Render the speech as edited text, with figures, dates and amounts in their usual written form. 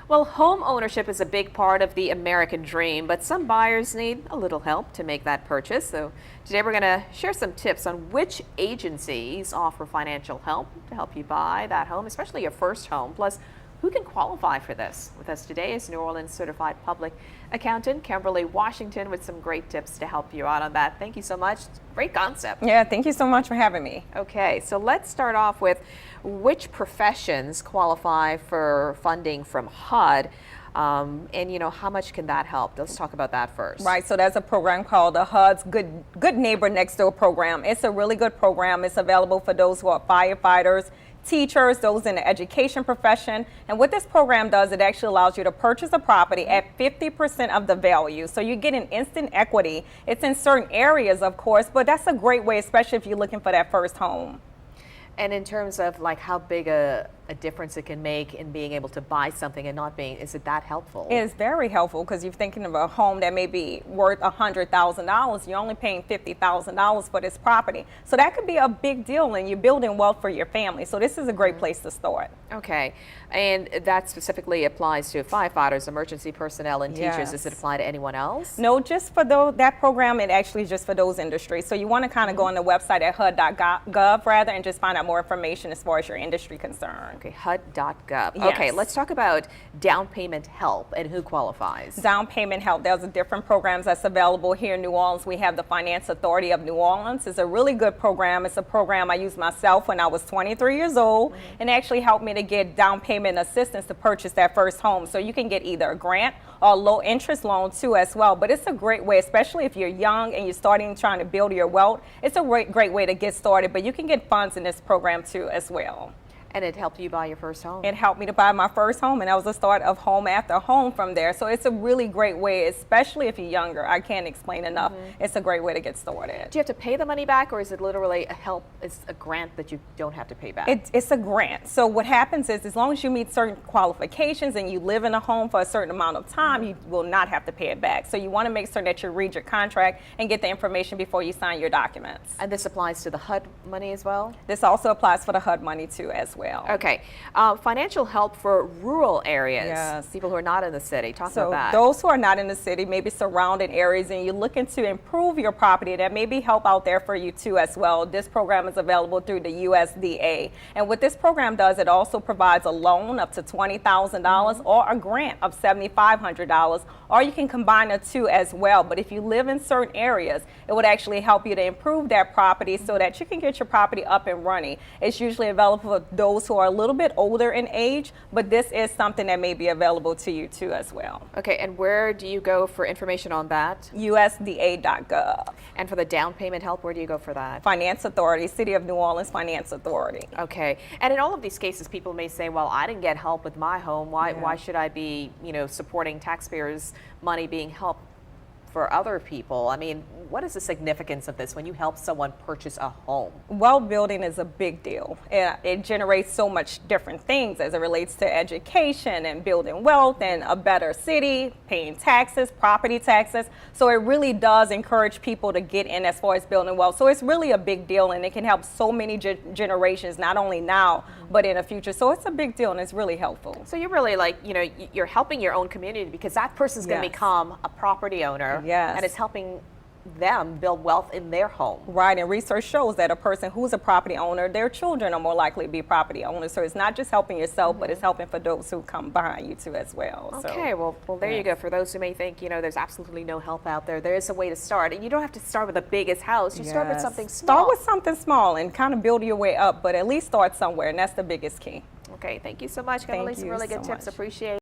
Well, home ownership is a big part of the American dream, but some buyers need a little help to make that purchase. So today we're going to share some tips on which agencies offer financial help to help you buy that home, especially your first home. Plus, who can qualify for this? With us today is New Orleans certified public accountant Kimberly Washington with some great tips to help you out on that. Thank you so much. Great concept. Yeah, thank you so much for having me. Okay, so let's start off with which professions qualify for funding from HUD, and how much can that help? Let's talk about that first. Right, so there's a program called the HUD's Good Neighbor Next Door program. It's a really good program. It's available for those who are firefighters, teachers, those in the education profession. And what this program does, it actually allows you to purchase a property at 50% of the value. So you get an instant equity. It's in certain areas, of course, but that's a great way, especially if you're looking for that first home. And in terms of like how big a difference it can make in being able to buy something and not being, is it that helpful? It is very helpful because you're thinking of a home that may be worth $100,000. You're only paying $50,000 for this property. So that could be a big deal, and you're building wealth for your family. So this is a great place to start. Okay. And that specifically applies to firefighters, emergency personnel, and teachers. Yes. Does it apply to anyone else? No, just for that program, it actually is just for those industries. So you want to kind of go on the website at HUD.gov rather and just find out more information as far as your industry concerned. Okay, HUD.gov. Yes. Okay, let's talk about down payment help and who qualifies. Down payment help. There's different programs that's available here in New Orleans. We have the Finance Authority of New Orleans. It's a really good program. It's a program I used myself when I was 23 years old, and actually helped me to get down payment assistance to purchase that first home. So you can get either a grant or a low interest loan too as well. But it's a great way, especially if you're young and you're trying to build your wealth. It's a great way to get started, but you can get funds in this program too as well. And it helped you buy your first home? It helped me to buy my first home, and that was the start of home after home from there. So it's a really great way, especially if you're younger. I can't explain enough. It's a great way to get started. Do you have to pay the money back, or is it literally a help? It's a grant that you don't have to pay back? It's a grant. So what happens is, as long as you meet certain qualifications and you live in a home for a certain amount of time, you will not have to pay it back. So you want to make sure that you read your contract and get the information before you sign your documents. And this applies to the HUD money as well? This also applies for the HUD money too as well. Okay. Financial help for rural areas. Yes. People who are not in the city. Talk about that. Those who are not in the city, maybe surrounding areas, and you're looking to improve your property, that may be help out there for you too as well. This program is available through the USDA. And what this program does, it also provides a loan up to $20,000 or a grant of $7,500, or you can combine the two as well. But if you live in certain areas, it would actually help you to improve that property so that you can get your property up and running. It's usually available for those who are a little bit older in age, but this is something that may be available to you too as well. Okay, and where do you go for information on that? USDA.gov. And for the down payment help, where do you go for that? Finance Authority, City of New Orleans Finance Authority. Okay, and in all of these cases, people may say, well, I didn't get help with my home. Why should I be, supporting taxpayers' money being helped for other people? I mean, what is the significance of this when you help someone purchase a home? Wealth building is a big deal. It generates so much different things as it relates to education and building wealth and a better city, paying taxes, property taxes. So it really does encourage people to get in as far as building wealth. So it's really a big deal, and it can help so many generations, not only now, but in the future. So it's a big deal, and it's really helpful. So you're really you're helping your own community, because that person's going to become a property owner. Yes. And it's helping them build wealth in their home. Right, and research shows that a person who's a property owner, their children are more likely to be property owners. So it's not just helping yourself, but it's helping for those who come behind you too as well. Okay, well there you go. For those who may think, there's absolutely no help out there, there is a way to start. And you don't have to start with the biggest house. You start with something small. Start with something small and kind of build your way up, but at least start somewhere, and that's the biggest key. Okay, thank you so much, Kimberly. Some really good tips. Much. Appreciate it.